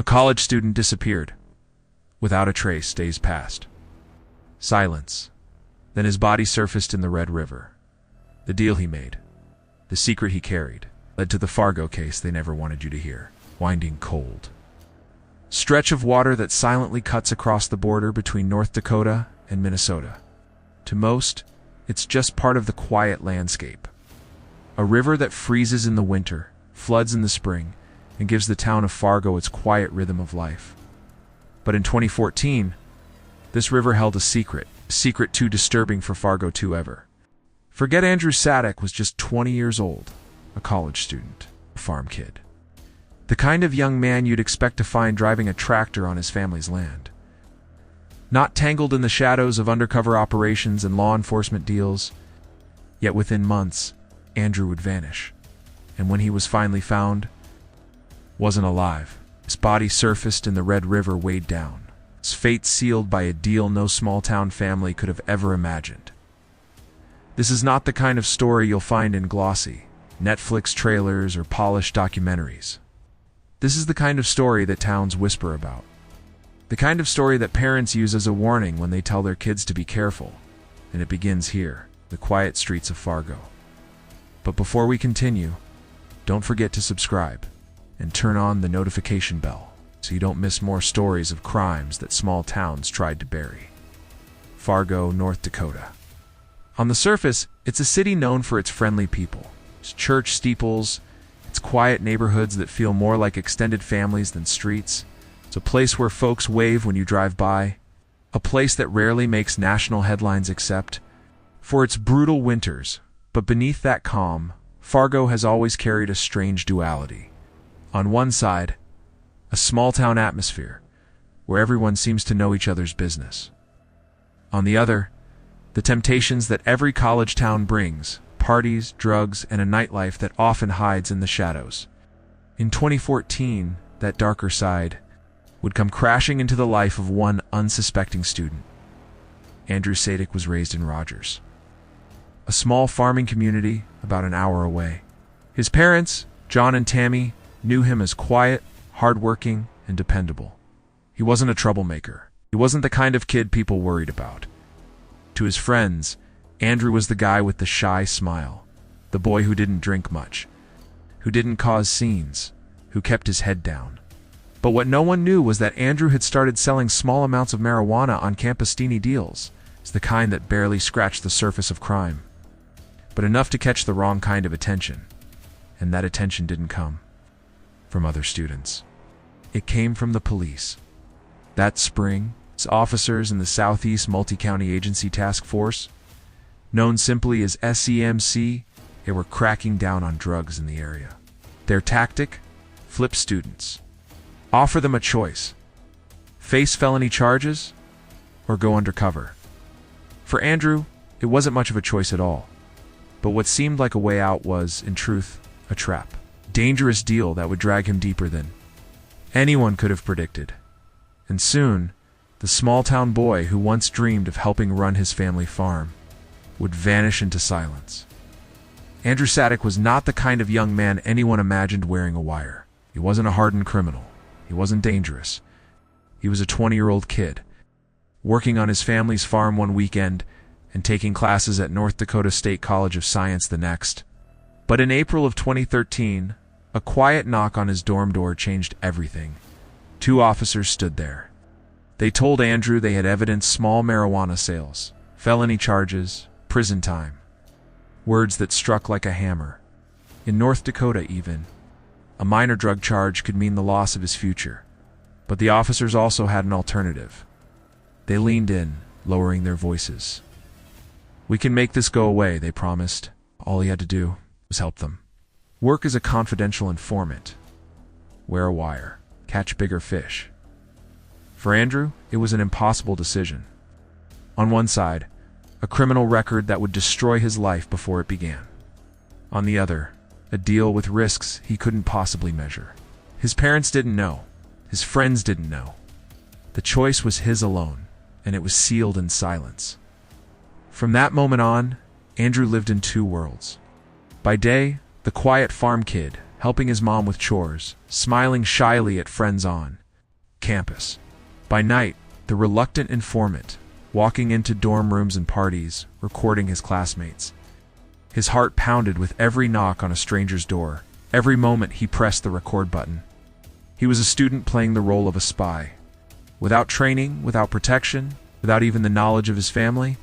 college student disappeared. Without a trace, days passed. Silence. Then his body surfaced in the Red River. The deal he made, the secret he carried, led to the Fargo case they never wanted you to hear. Winding cold. Stretch of water that silently cuts across the border between North Dakota and Minnesota. To most, it's just part of the quiet landscape. A river that freezes in the winter, floods in the spring, and gives the town of Fargo its quiet rhythm of life. But in 2014, this river held a secret too disturbing for Fargo to ever forget. Andrew Sadek was just 20 years old, a college student, a farm kid. The kind of young man you'd expect to find driving a tractor on his family's land. Not tangled in the shadows of undercover operations and law enforcement deals. Yet within months, Andrew would vanish. And when he was finally found, wasn't alive. His body surfaced in the Red River, weighed down. His fate sealed by a deal no small-town family could have ever imagined. This is not the kind of story you'll find in glossy Netflix trailers or polished documentaries. This is the kind of story that towns whisper about. The kind of story that parents use as a warning when they tell their kids to be careful. And it begins here, the quiet streets of Fargo. But before we continue, don't forget to subscribe and turn on the notification bell so you don't miss more stories of crimes that small towns tried to bury. Fargo, North Dakota. On the surface, it's a city known for its friendly people, its church steeples, its quiet neighborhoods that feel more like extended families than streets. It's a place where folks wave when you drive by, a place that rarely makes national headlines except for its brutal winters. But beneath that calm, Fargo has always carried a strange duality. On one side, a small-town atmosphere, where everyone seems to know each other's business. On the other, the temptations that every college town brings, parties, drugs, and a nightlife that often hides in the shadows. In 2014, that darker side would come crashing into the life of one unsuspecting student. Andrew Sadek was raised in Rogers, a small farming community about an hour away. His parents, John and Tammy, knew him as quiet, hardworking, and dependable. He wasn't a troublemaker. He wasn't the kind of kid people worried about. To his friends, Andrew was the guy with the shy smile, the boy who didn't drink much, who didn't cause scenes, who kept his head down. But what no one knew was that Andrew had started selling small amounts of marijuana on campestini deals. It's the kind that barely scratched the surface of crime, but enough to catch the wrong kind of attention. And that attention didn't come from other students. It came from the police. That spring, its officers in the Southeast Multi-County Agency Task Force, known simply as SEMC, they were cracking down on drugs in the area. Their tactic? Flip students. Offer them a choice. Face felony charges or go undercover. For Andrew, it wasn't much of a choice at all. But what seemed like a way out was, in truth, a trap. Dangerous deal that would drag him deeper than anyone could have predicted. And soon, the small-town boy who once dreamed of helping run his family farm would vanish into silence. Andrew Sadek was not the kind of young man anyone imagined wearing a wire. He wasn't a hardened criminal. He wasn't dangerous. He was a 20-year-old kid, working on his family's farm one weekend and taking classes at North Dakota State College of Science the next. But in April of 2013, a quiet knock on his dorm door changed everything. 2 officers stood there. They told Andrew they had evidenced small marijuana sales, felony charges, prison time. Words that struck like a hammer. In North Dakota even, a minor drug charge could mean the loss of his future. But the officers also had an alternative. They leaned in, lowering their voices. "We can make this go away," they promised. All he had to do was help them. Work as a confidential informant. Wear a wire. Catch bigger fish. For Andrew, it was an impossible decision. On one side, a criminal record that would destroy his life before it began. On the other, a deal with risks he couldn't possibly measure. His parents didn't know. His friends didn't know. The choice was his alone, and it was sealed in silence. From that moment on, Andrew lived in 2 worlds. By day, the quiet farm kid, helping his mom with chores, smiling shyly at friends on campus. By night, the reluctant informant, walking into dorm rooms and parties, recording his classmates. His heart pounded with every knock on a stranger's door, every moment he pressed the record button. He was a student playing the role of a spy. Without training, without protection, without even the knowledge of his family.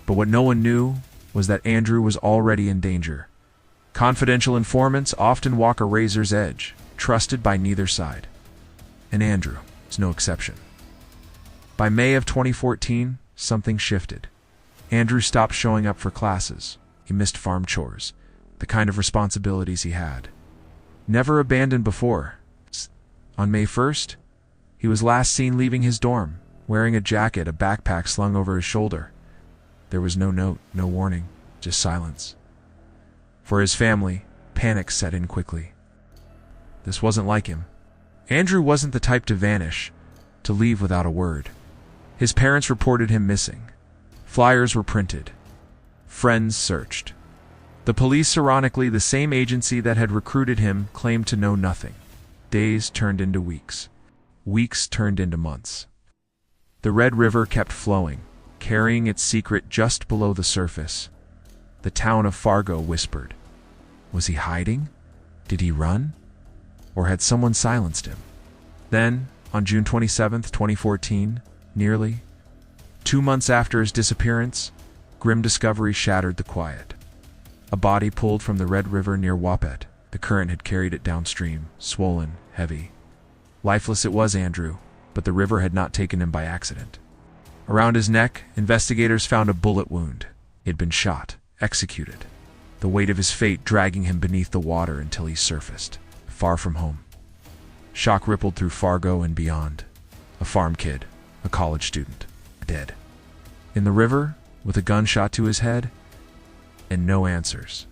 But what no one knew was that Andrew was already in danger. Confidential informants often walk a razor's edge, trusted by neither side. And Andrew was no exception. By May of 2014, something shifted. Andrew stopped showing up for classes. He missed farm chores, the kind of responsibilities he had never abandoned before. On May 1st, he was last seen leaving his dorm, wearing a jacket, a backpack slung over his shoulder. There was no note, no warning, just silence. For his family, panic set in quickly. This wasn't like him. Andrew wasn't the type to vanish, to leave without a word. His parents reported him missing. Flyers were printed. Friends searched. The police, ironically the same agency that had recruited him, claimed to know nothing. Days turned into weeks. Weeks turned into months. The Red River kept flowing, carrying its secret just below the surface. The town of Fargo whispered. Was he hiding? Did he run? Or had someone silenced him? Then, on June 27, 2014, nearly 2 months after his disappearance, grim discovery shattered the quiet. A body pulled from the Red River near Wahpeton. The current had carried it downstream, swollen, heavy. Lifeless it was, Andrew, but the river had not taken him by accident. Around his neck, investigators found a bullet wound. He had been shot, executed, the weight of his fate dragging him beneath the water until he surfaced, far from home. Shock rippled through Fargo and beyond. A farm kid, a college student, dead. In the river, with a gunshot to his head, and no answers.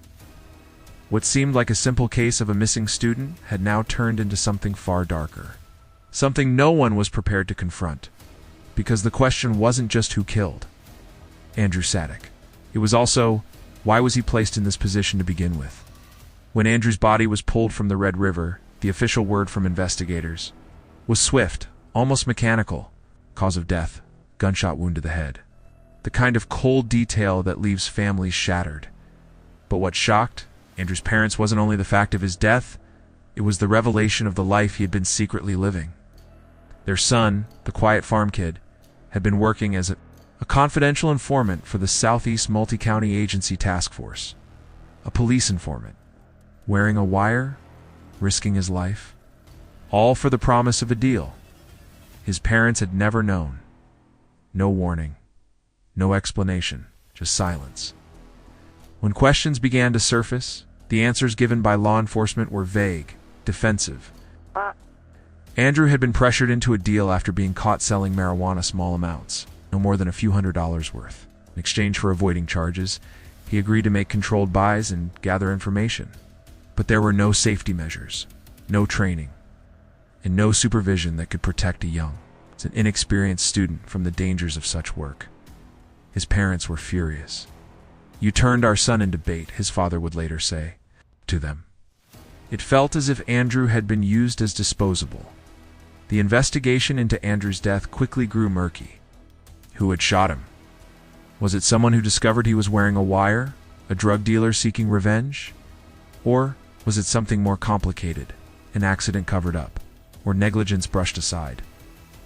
What seemed like a simple case of a missing student had now turned into something far darker. Something no one was prepared to confront. Because the question wasn't just who killed Andrew Sadek. It was also, why was he placed in this position to begin with? When Andrew's body was pulled from the Red River, the official word from investigators was swift, almost mechanical. Cause of death, gunshot wound to the head. The kind of cold detail that leaves families shattered. But what shocked Andrew's parents wasn't only the fact of his death, it was the revelation of the life he had been secretly living. Their son, the quiet farm kid, had been working as a confidential informant for the Southeast Multi-County Agency Task Force. A police informant. Wearing a wire, risking his life. All for the promise of a deal. His parents had never known. No warning. No explanation. Just silence. When questions began to surface, the answers given by law enforcement were vague, defensive. Andrew had been pressured into a deal after being caught selling marijuana small amounts, no more than a few $100s worth. In exchange for avoiding charges, he agreed to make controlled buys and gather information. But there were no safety measures, no training, and no supervision that could protect a young, an inexperienced student from the dangers of such work. His parents were furious. "You turned our son into bait," his father would later say to them. It felt as if Andrew had been used as disposable. The investigation into Andrew's death quickly grew murky. Who had shot him? Was it someone who discovered he was wearing a wire, a drug dealer seeking revenge? Or was it something more complicated, an accident covered up, or negligence brushed aside?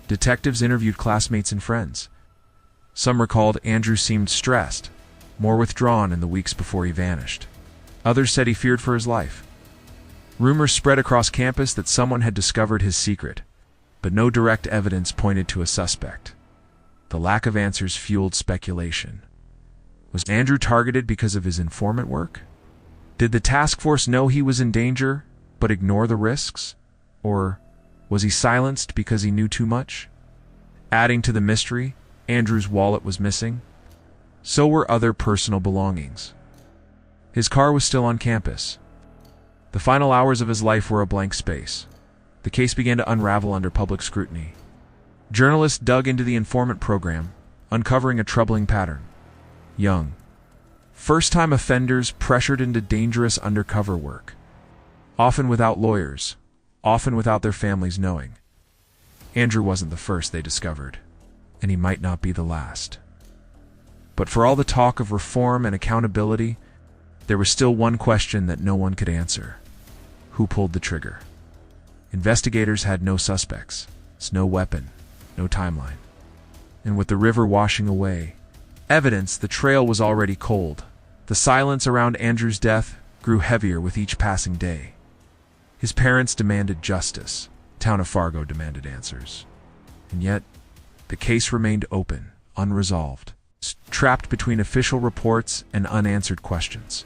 Detectives interviewed classmates and friends. Some recalled Andrew seemed stressed, more withdrawn in the weeks before he vanished. Others said he feared for his life. Rumors spread across campus that someone had discovered his secret, but no direct evidence pointed to a suspect. The lack of answers fueled speculation. Was Andrew targeted because of his informant work? Did the task force know he was in danger, but ignore the risks? Or was he silenced because he knew too much? Adding to the mystery, Andrew's wallet was missing. So were other personal belongings. His car was still on campus. The final hours of his life were a blank space. The case began to unravel under public scrutiny. Journalists dug into the informant program, uncovering a troubling pattern. Young, first-time offenders pressured into dangerous undercover work, often without lawyers, often without their families knowing. Andrew wasn't the first they discovered, and he might not be the last. But for all the talk of reform and accountability, there was still one question that no one could answer. Who pulled the trigger? Investigators had no suspects, no weapon, no timeline. And with the river washing away evidence, the trail was already cold. The silence around Andrew's death grew heavier with each passing day. His parents demanded justice. The town of Fargo demanded answers. And yet, the case remained open, unresolved, trapped between official reports and unanswered questions.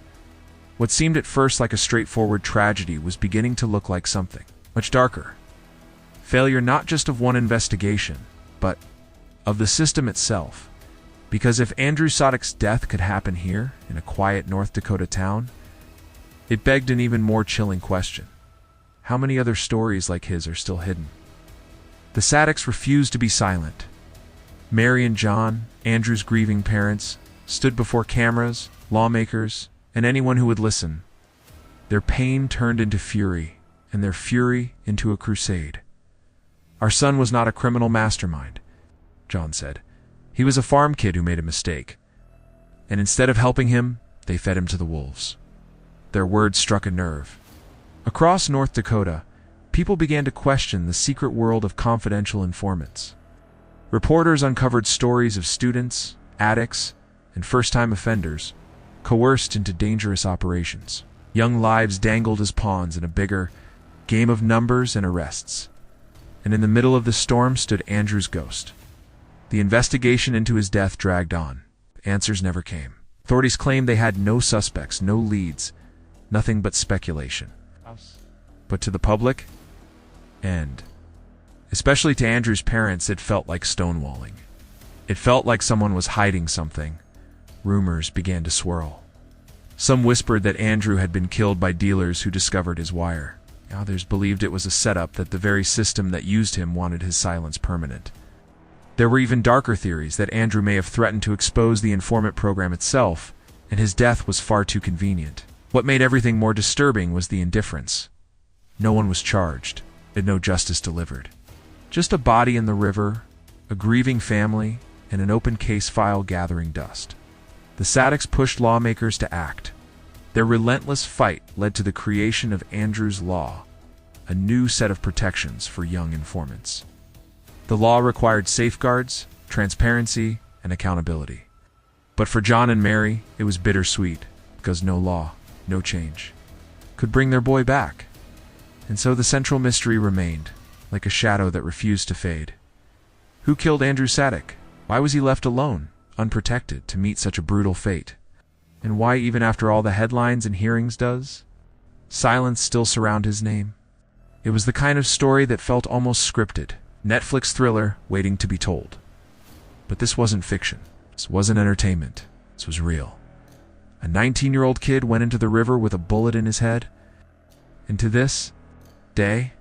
What seemed at first like a straightforward tragedy was beginning to look like something much darker. Failure not just of one investigation, but of the system itself. Because if Andrew Sadek's death could happen here, in a quiet North Dakota town, it begged an even more chilling question. How many other stories like his are still hidden? The Sadeks refused to be silent. Mary and John, Andrew's grieving parents, stood before cameras, lawmakers, and anyone who would listen. Their pain turned into fury, and their fury into a crusade. Our son was not a criminal mastermind, John said. He was a farm kid who made a mistake. And instead of helping him, they fed him to the wolves. Their words struck a nerve. Across North Dakota, people began to question the secret world of confidential informants. Reporters uncovered stories of students, addicts, and first-time offenders coerced into dangerous operations. Young lives dangled as pawns in a bigger game of numbers and arrests. And in the middle of the storm stood Andrew's ghost. The investigation into his death dragged on. Answers never came. Authorities claimed they had no suspects, no leads, nothing but speculation. But to the public, and especially to Andrew's parents, it felt like stonewalling. It felt like someone was hiding something. Rumors began to swirl. Some whispered that Andrew had been killed by dealers who discovered his wire. Others believed it was a setup, that the very system that used him wanted his silence permanent. There were even darker theories that Andrew may have threatened to expose the informant program itself, and his death was far too convenient. What made everything more disturbing was the indifference. No one was charged, and no justice delivered. Just a body in the river, a grieving family, and an open case file gathering dust. The Sadeks pushed lawmakers to act. Their relentless fight led to the creation of Andrew's Law, a new set of protections for young informants. The law required safeguards, transparency, and accountability. But for John and Mary, it was bittersweet, because no law, no change, could bring their boy back. And so the central mystery remained, like a shadow that refused to fade. Who killed Andrew Sadek? Why was he left alone, unprotected, to meet such a brutal fate? And why, even after all the headlines and hearings does, silence still surround his name? It was the kind of story that felt almost scripted. Netflix thriller waiting to be told. But this wasn't fiction. This wasn't entertainment. This was real. A 19-year-old kid went into the river with a bullet in his head. And to this day,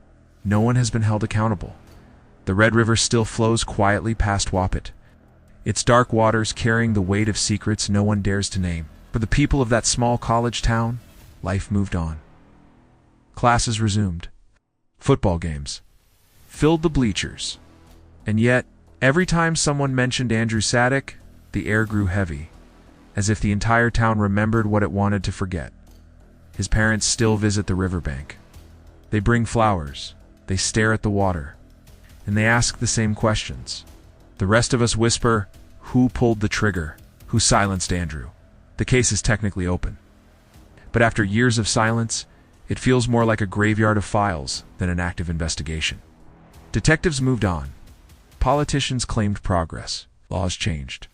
no one has been held accountable. The Red River still flows quietly past Wahpeton, its dark waters carrying the weight of secrets no one dares to name. For the people of that small college town, life moved on. Classes resumed. Football games filled the bleachers. And yet, every time someone mentioned Andrew Sadek, the air grew heavy, as if the entire town remembered what it wanted to forget. His parents still visit the riverbank. They bring flowers, they stare at the water, and they ask the same questions. The rest of us whisper, who pulled the trigger? Who silenced Andrew? The case is technically open. But after years of silence, it feels more like a graveyard of files than an active investigation. Detectives moved on. Politicians claimed progress. Laws changed.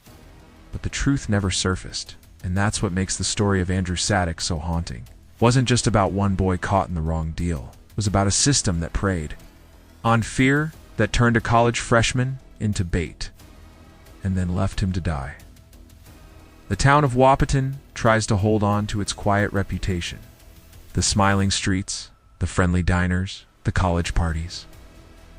But the truth never surfaced, and that's what makes the story of Andrew Sadek so haunting. It wasn't just about one boy caught in the wrong deal. It was about a system that preyed on fear, that turned a college freshman into bait, and then left him to die. The town of Wahpeton tries to hold on to its quiet reputation. The smiling streets, the friendly diners, the college parties.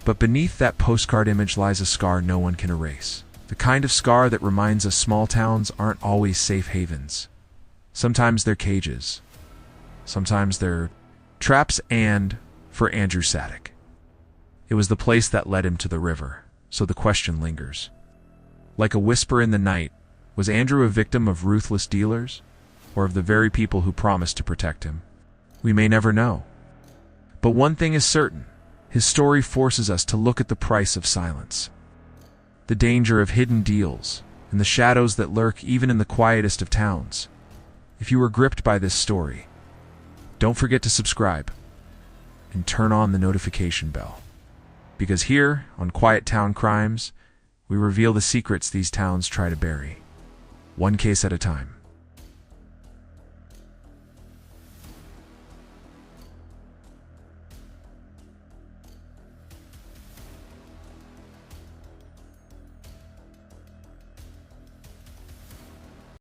But beneath that postcard image lies a scar no one can erase. The kind of scar that reminds us small towns aren't always safe havens. Sometimes they're cages. Sometimes they're traps. And for Andrew Sadek, It was the place that led him to the river, so the question lingers. Like a whisper in the night, was Andrew a victim of ruthless dealers, or of the very people who promised to protect him? We may never know. But one thing is certain, his story forces us to look at the price of silence. The danger of hidden deals, and the shadows that lurk even in the quietest of towns. If you were gripped by this story, don't forget to subscribe and turn on the notification bell. Because here, on Quiet Town Crimes, we reveal the secrets these towns try to bury, one case at a time.